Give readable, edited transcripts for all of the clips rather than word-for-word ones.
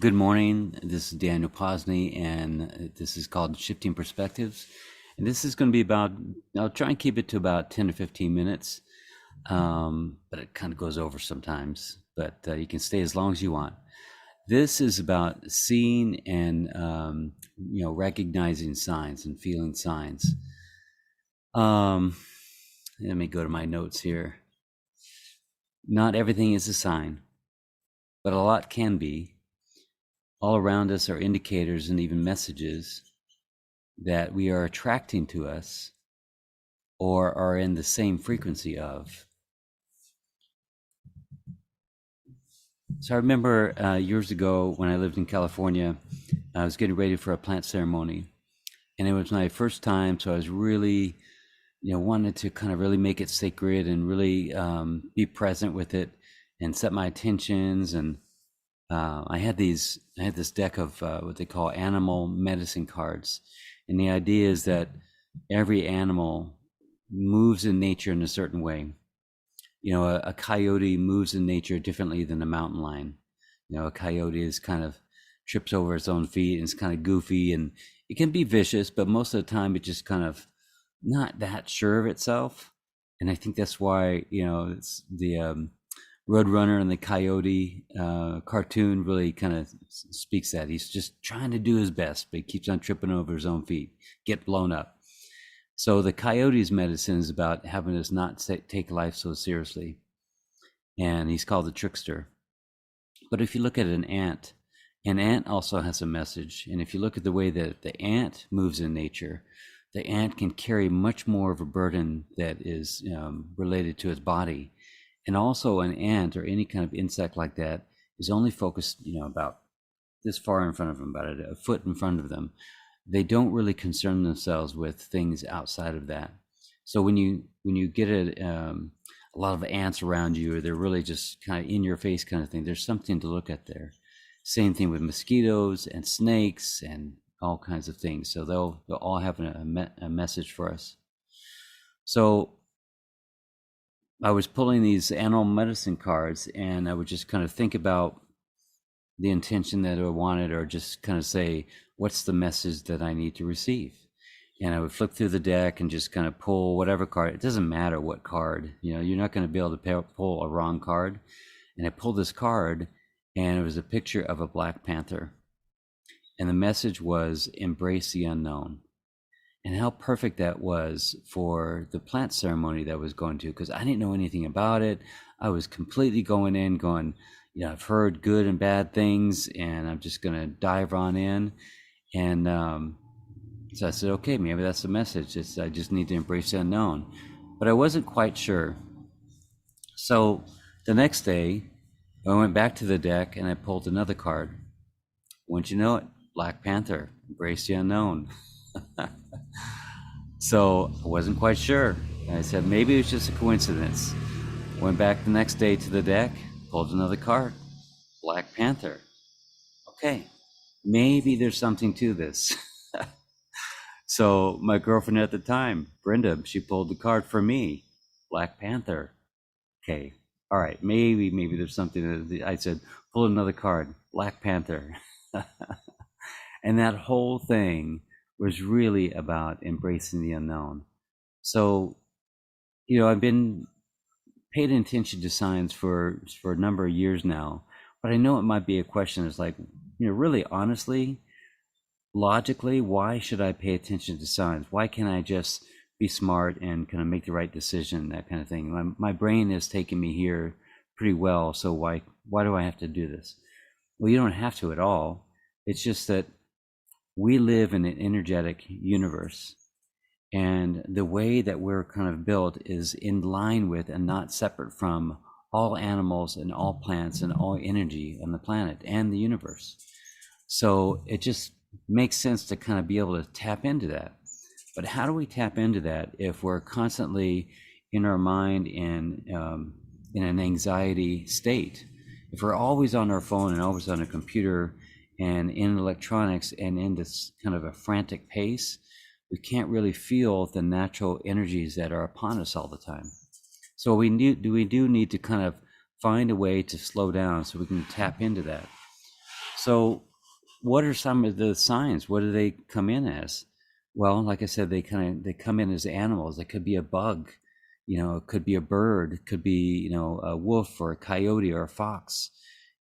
Good morning. This is Daniel Posney, and this is called Shifting Perspectives. And this is going to be about, I'll try and keep it to about 10 to 15 minutes, but it kind of goes over sometimes. But you can stay as long as you want. This is about seeing and, recognizing signs and feeling signs. Let me go to my notes here. Not everything is a sign, but a lot can be. All around us are indicators and even messages that we are attracting to us or are in the same frequency of. So I remember years ago when I lived in California, I was getting ready for a plant ceremony, and it was my first time, so I was really, wanted to kind of really make it sacred and really be present with it and set my intentions. And I had this deck of what they call animal medicine cards. And the idea is that every animal moves in nature in a certain way. A coyote moves in nature differently than a mountain lion. A coyote is kind of trips over its own feet and it's kind of goofy, and it can be vicious, but most of the time it just kind of not that sure of itself. And I think that's why, it's the Roadrunner and the Coyote cartoon really kind of speaks that. He's just trying to do his best, but he keeps on tripping over his own feet, get blown up. So the Coyote's medicine is about having us not take life so seriously. And he's called the trickster. But if you look at an ant also has a message. And if you look at the way that the ant moves in nature, the ant can carry much more of a burden that is related to its body. And also an ant or any kind of insect like that is only focused, about this far in front of them, about a foot in front of them. They don't really concern themselves with things outside of that. So when you get a lot of ants around you, or they're really just kind of in your face kind of thing, there's something to look at there. Same thing with mosquitoes and snakes and all kinds of things. So they'll all have a message for us. So I was pulling these animal medicine cards, and I would just kind of think about the intention that I wanted, or just kind of say, what's the message that I need to receive? And I would flip through the deck and just kind of pull whatever card. It doesn't matter what card, you're not going to be able to pull a wrong card. And I pulled this card, and it was a picture of a Black Panther. And the message was, embrace the unknown. And how perfect that was for the plant ceremony that I was going to, because I didn't know anything about it. I was completely going, I've heard good and bad things, and I'm just going to dive on in. And so I said, okay, maybe that's the message. I just need to embrace the unknown. But I wasn't quite sure. So the next day, I went back to the deck and I pulled another card. Wouldn't you know it? Black Panther, embrace the unknown. So I wasn't quite sure. And I said, maybe it was just a coincidence. Went back the next day to the deck, pulled another card, Black Panther. Okay, maybe there's something to this. So my girlfriend at the time, Brenda, she pulled the card for me, Black Panther. Okay, all right, maybe there's something. I said, pull another card, Black Panther. And that whole thing was really about embracing the unknown. So, I've been paying attention to signs for a number of years now, but I know it might be a question. It's like, really honestly, logically, why should I pay attention to signs? Why can't I just be smart and kind of make the right decision, that kind of thing? My brain is taking me here pretty well, so why do I have to do this? Well, you don't have to at all. It's just that we live in an energetic universe, and the way that we're kind of built is in line with and not separate from all animals and all plants and all energy on the planet and the universe. So it just makes sense to kind of be able to tap into that. But how do we tap into that if we're constantly in our mind and in an anxiety state? If we're always on our phone and always on a computer and in electronics and in this kind of a frantic pace, we can't really feel the natural energies that are upon us all the time. So we do need to kind of find a way to slow down so we can tap into that. So, what are some of the signs? What do they come in as? Well, like I said, they come in as animals. It could be a bug, it could be a bird, it could be, a wolf or a coyote or a fox.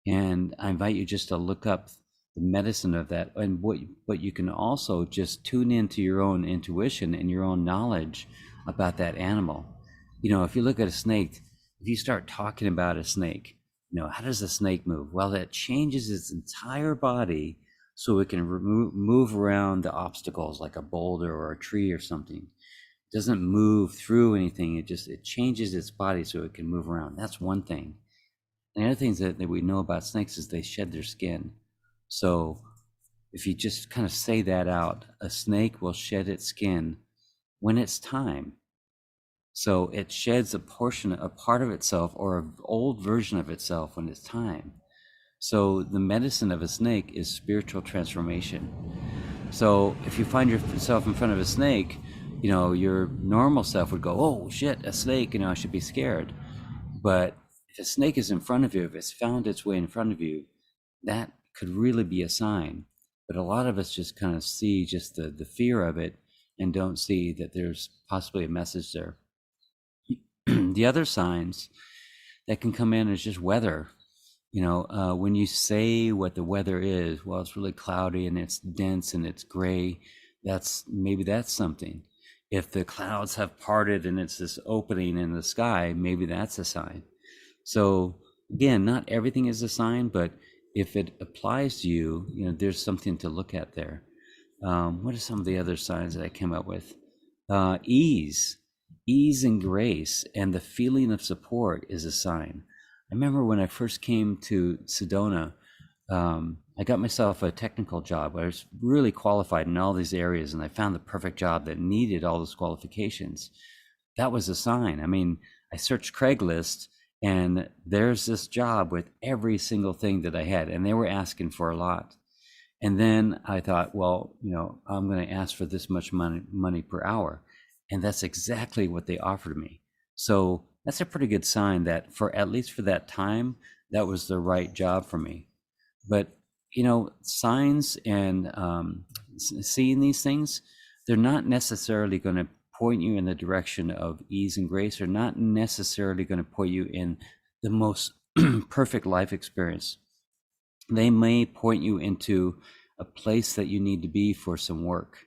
And I invite you just to look up the medicine of that, and but you can also just tune into your own intuition and your own knowledge about that animal. If you look at a snake, if you start talking about a snake, how does a snake move? Well, that changes its entire body so it can move around the obstacles like a boulder or a tree or something. It doesn't move through anything. It changes its body so it can move around. That's one thing. And the other things that we know about snakes is they shed their skin. So if you just kind of say that out, a snake will shed its skin when it's time. So it sheds a part of itself or an old version of itself when it's time. So the medicine of a snake is spiritual transformation. So if you find yourself in front of a snake, your normal self would go, oh shit, a snake, I should be scared. But if a snake is in front of you, if it's found its way in front of you, that could really be a sign. But a lot of us just kind of see just the fear of it and don't see that there's possibly a message there. The other signs that can come in is just weather. When you say what the weather is, well, it's really cloudy and it's dense and it's gray. That's something. If the clouds have parted and it's this opening in the sky, maybe that's a sign. So again, not everything is a sign, but if it applies to you, there's something to look at there. What are some of the other signs that I came up with? Ease and grace, and the feeling of support is a sign. I remember when I first came to Sedona, I got myself a technical job. I was really qualified in all these areas, and I found the perfect job that needed all those qualifications. That was a sign. I mean, I searched Craigslist, and there's this job with every single thing that I had, and they were asking for a lot. And then I thought, well, I'm going to ask for this much money per hour. And that's exactly what they offered me. So that's a pretty good sign that for at least for that time, that was the right job for me. But, signs and seeing these things, they're not necessarily going to point you in the direction of ease and grace. They're not necessarily going to point you in the most perfect life experience. They may point you into a place that you need to be for some work,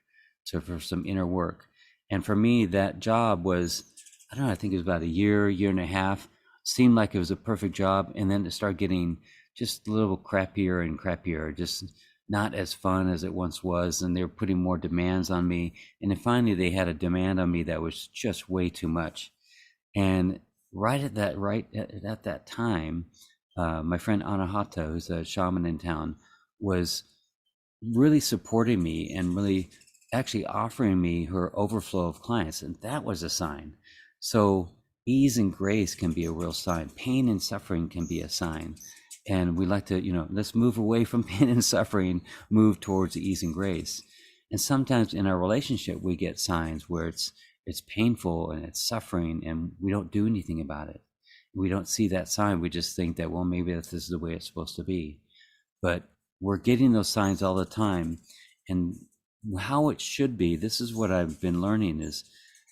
for some inner work. And for me, that job was, I don't know, I think it was about a year and a half, seemed like it was a perfect job. And then it started getting just a little crappier and crappier, just not as fun as it once was. And they were putting more demands on me. And then finally they had a demand on me that was just way too much. And right at that time, my friend Anahata, who's a shaman in town, was really supporting me and really actually offering me her overflow of clients. And that was a sign. So ease and grace can be a real sign. Pain and suffering can be a sign. And we like to, let's move away from pain and suffering, move towards ease and grace. And sometimes in our relationship, we get signs where it's painful and it's suffering and we don't do anything about it. We don't see that sign. We just think that, well, maybe this is the way it's supposed to be. But we're getting those signs all the time. And how it should be, this is what I've been learning, is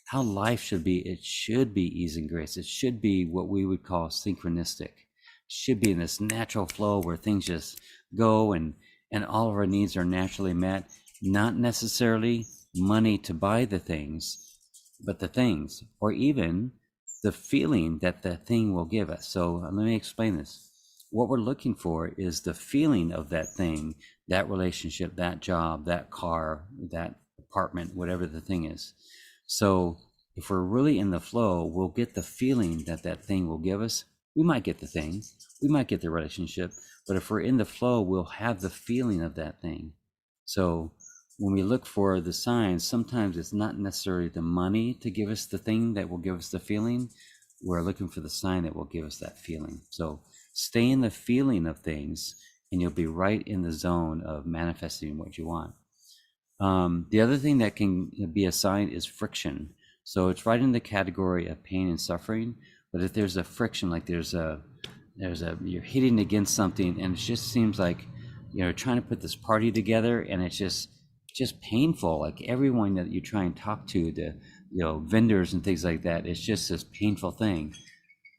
how life should be. It should be ease and grace. It should be what we would call synchronistic. It should be in this natural flow where things just go and all of our needs are naturally met. Not necessarily money to buy the things, but the things, or even the feeling that the thing will give us. So let me explain this. What we're looking for is the feeling of that thing, that relationship, that job, that car, that apartment, whatever the thing is. So if we're really in the flow, we'll get the feeling that that thing will give us. We might get the thing, we might get the relationship, but if we're in the flow, we'll have the feeling of that thing. So when we look for the signs, sometimes it's not necessarily the money to give us the thing that will give us the feeling. We're looking for the sign that will give us that feeling. So stay in the feeling of things and you'll be right in the zone of manifesting what you want. The other thing that can be a sign is friction. So it's right in the category of pain and suffering. But if there's a friction, like you're hitting against something and it just seems like trying to put this party together, and it's just painful. Like everyone that you try and talk to, the vendors and things like that, it's just this painful thing.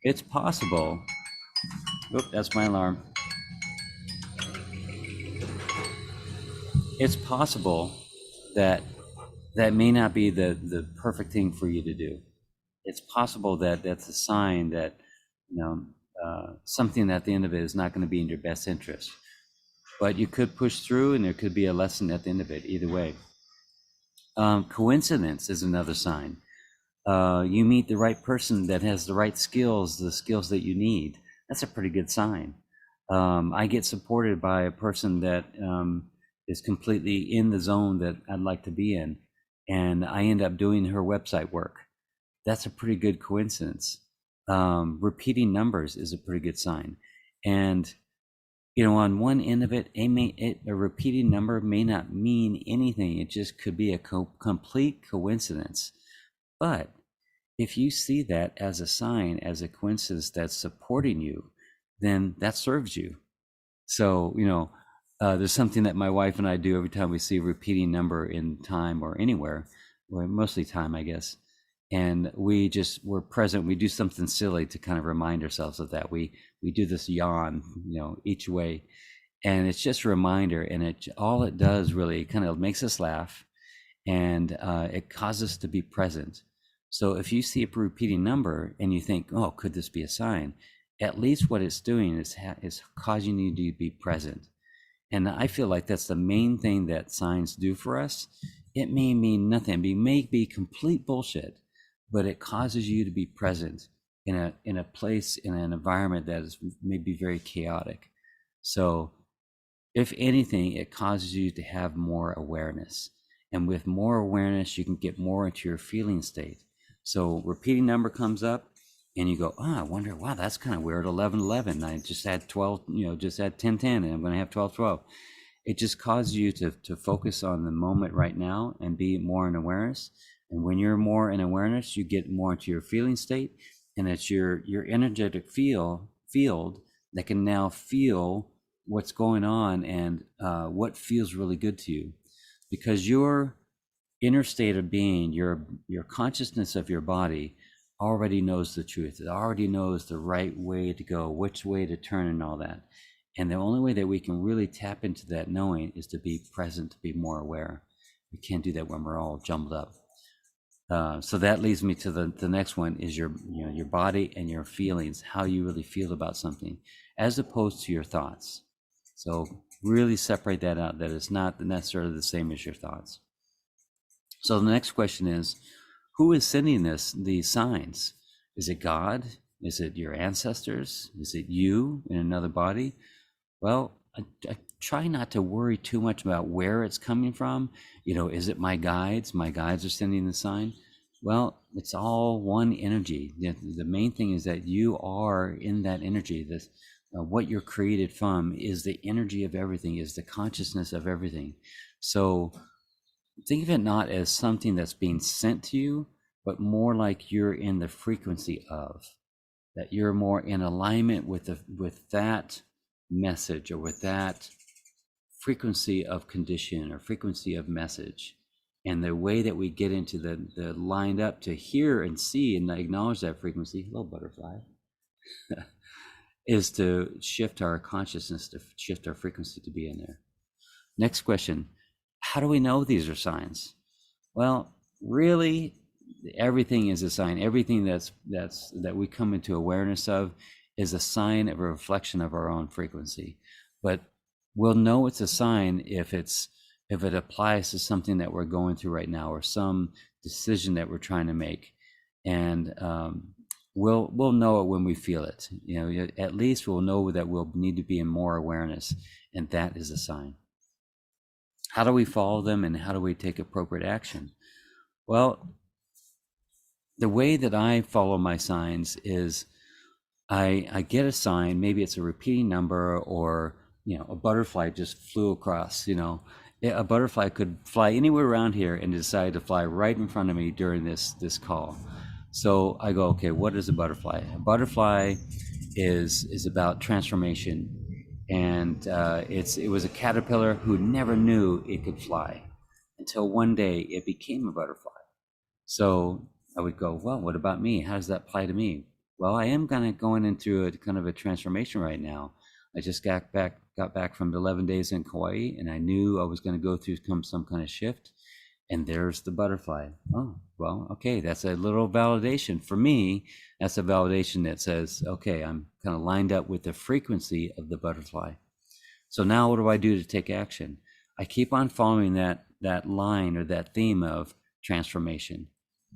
It's possible. Oop, that's my alarm. It's possible that that may not be the perfect thing for you to do. It's possible that that's a sign that something at the end of it is not going to be in your best interest. But you could push through, and there could be a lesson at the end of it. Either way, coincidence is another sign. You meet the right person that has the right skills, the skills that you need. That's a pretty good sign. I get supported by a person that is completely in the zone that I'd like to be in, and I end up doing her website work. That's a pretty good coincidence. Repeating numbers is a pretty good sign. And on one end of it, a repeating number may not mean anything. It just could be a complete coincidence. But if you see that as a sign, as a coincidence that's supporting you, then that serves you. So, there's something that my wife and I do every time we see a repeating number in time or anywhere, or mostly time, I guess. And we're present. We do something silly to kind of remind ourselves of that. We do this yawn, each way, and it's just a reminder. And all it does really kind of makes us laugh, and it causes us to be present. So if you see a repeating number and you think, oh, could this be a sign? At least what it's doing is causing you to be present. And I feel like that's the main thing that signs do for us. It may mean nothing. It may be complete bullshit, but it causes you to be present in a place, in an environment that is maybe very chaotic. So if anything, it causes you to have more awareness. And with more awareness, you can get more into your feeling state. So repeating number comes up and you go, I wonder, wow, that's kind of weird. 1111. I just had 12, just had 1010, and I'm going to have 1212. It just causes you to focus on the moment right now and be more in awareness. And when you're more in awareness, you get more into your feeling state, and it's your energetic field that can now feel what's going on and what feels really good to you, because your inner state of being, your consciousness of your body already knows the truth. It already knows the right way to go, which way to turn and all that. And the only way that we can really tap into that knowing is to be present, to be more aware. We can't do that when we're all jumbled up. So that leads me to the next one, is your body and your feelings, how you really feel about something, as opposed to your thoughts. So really separate that out, that it's not necessarily the same as your thoughts. So the next question is, who is sending these signs? Is it God? Is it your ancestors? Is it you in another body? Well, I try not to worry too much about where it's coming from. Is it my guides? My guides are sending the sign. Well, it's all one energy. The main thing is that you are in that energy. What you're created from is the energy of everything, is the consciousness of everything. So think of it not as something that's being sent to you, but more like you're in the frequency of, that you're more in alignment with that message, or with that frequency of condition or frequency of message. And the way that we get into the lined up to hear and see and acknowledge that frequency, hello butterfly, is to shift our consciousness, to shift our frequency to be in there. Next question, how do we know these are signs? Well, really, everything is a sign. Everything that we come into awareness of is a sign of a reflection of our own frequency. But we'll know it's a sign if it applies to something that we're going through right now, or some decision that we're trying to make. And we'll know it when we feel it. At least we'll know that we'll need to be in more awareness, and that is a sign. How do we follow them, and how do we take appropriate action? Well, the way that I follow my signs is I get a sign, maybe it's a repeating number, or a butterfly just flew across. A butterfly could fly anywhere around here and decide to fly right in front of me during this call. So I go, okay, what is a butterfly? A butterfly is about transformation. and it was a caterpillar who never knew it could fly until one day it became a butterfly. So I would go, well, what about me? How does that apply to me? Well, I am kind of going into a kind of a transformation right now. I just got back from 11 days in Kauai, and I knew I was going to go through some kind of shift. And there's the butterfly. Oh, well, okay, that's a little validation for me. That's a validation that says, okay, I'm kind of lined up with the frequency of the butterfly. So now what do I do to take action? I keep on following that line or that theme of transformation.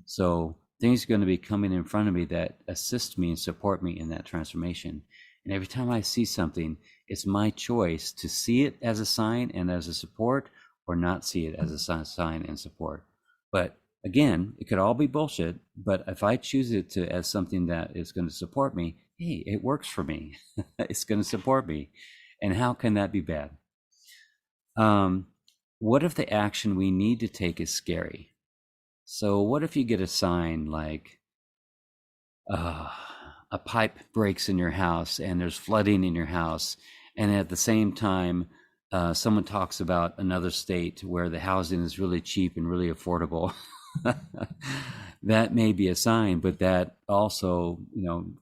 So things are going to be coming in front of me that assist me and support me in that transformation. And every time I see something, it's my choice to see it as a sign and as a support, or not see it as a sign and support. But again, it could all be bullshit. But if I choose it to as something that is going to support me, hey, it works for me. It's going to support me. And how can that be bad? What if the action we need to take is scary? So what if you get a sign like a pipe breaks in your house and there's flooding in your house, and at the same time, someone talks about another state where the housing is really cheap and really affordable. That may be a sign, but that also,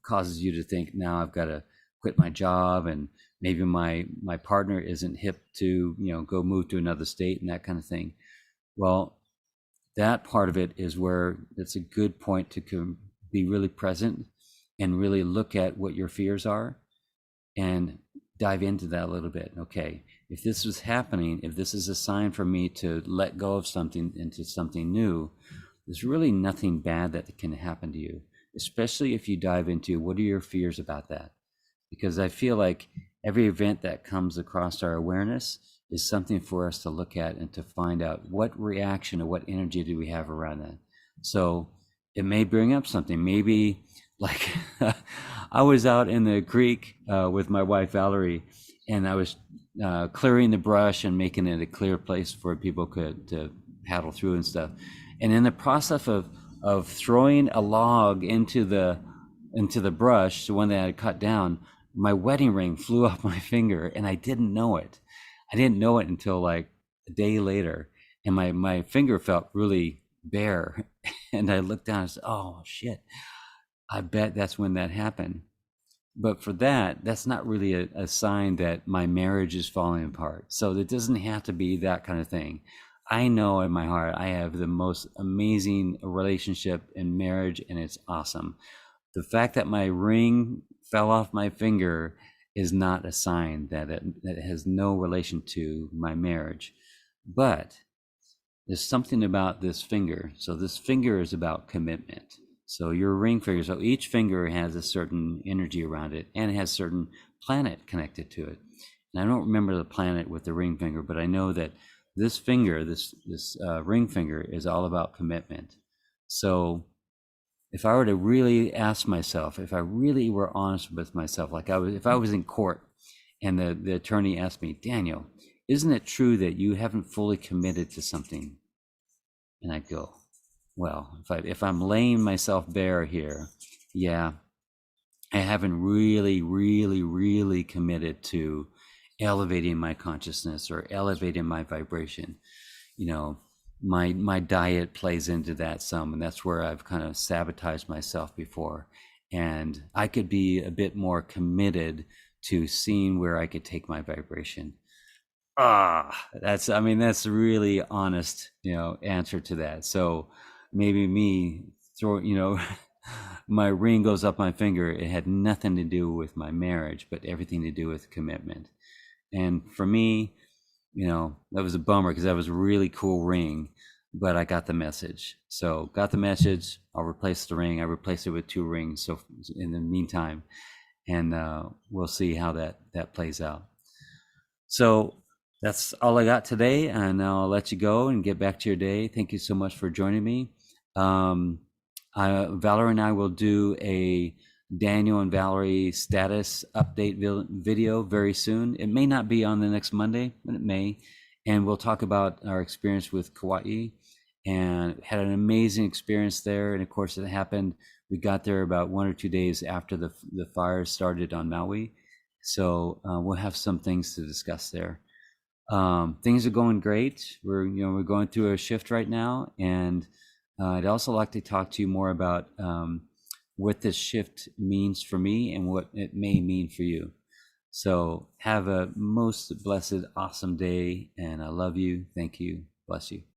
causes you to think, now I've got to quit my job, and maybe my partner isn't hip to, go move to another state and that kind of thing. Well, that part of it is where it's a good point to be really present and really look at what your fears are and dive into that a little bit. Okay, if this was happening, if this is a sign for me to let go of something into something new, there's really nothing bad that can happen to you, especially if you dive into what are your fears about that. Because I feel like every event that comes across our awareness is something for us to look at and to find out what reaction or what energy do we have around that. So it may bring up something. Maybe like I was out in the creek with my wife Valerie, and I was clearing the brush and making it a clear place for people to paddle through and stuff. And in the process of throwing a log into the brush, the one that I had cut down, my wedding ring flew off my finger, and I didn't know it. I didn't know it until like a day later, and my finger felt really bare. And I looked down and said, oh shit, I bet that's when that happened. But for that's not really a sign that my marriage is falling apart. So it doesn't have to be that kind of thing. I know in my heart I have the most amazing relationship and marriage, and it's awesome. The fact that my ring fell off my finger is not a sign that it has no relation to my marriage. But there's something about this finger. So this finger is about commitment. So your ring finger, so each finger has a certain energy around it, and it has a certain planet connected to it. And I don't remember the planet with the ring finger, but I know that this finger, this ring finger, is all about commitment. So if I were to really ask myself, if I really were honest with myself, like if I was in court and the attorney asked me, Daniel, isn't it true that you haven't fully committed to something? And I'd go, well, if I'm laying myself bare here, yeah, I haven't really, really, really committed to elevating my consciousness or elevating my vibration. My diet plays into that some, and that's where I've kind of sabotaged myself before. And I could be a bit more committed to seeing where I could take my vibration. That's really honest, answer to that. So maybe me my ring goes up my finger. It had nothing to do with my marriage, but everything to do with commitment. And for me, that was a bummer because that was a really cool ring, but I got the message. So got the message. I'll replace the ring. I replaced it with 2 rings. So in the meantime, and we'll see how that plays out. So that's all I got today, and now I'll let you go and get back to your day. Thank you so much for joining me. Valerie and I will do a Daniel and Valerie status update video very soon. It may not be on the next Monday, but it may. And we'll talk about our experience with Kauai, and had an amazing experience there. And of course, it happened. We got there about 1 or 2 days after the fires started on Maui. So we'll have some things to discuss there. Things are going great. We're going through a shift right now, and I'd also like to talk to you more about what this shift means for me and what it may mean for you. So have a most blessed, awesome day, and I love you. Thank you. Bless you.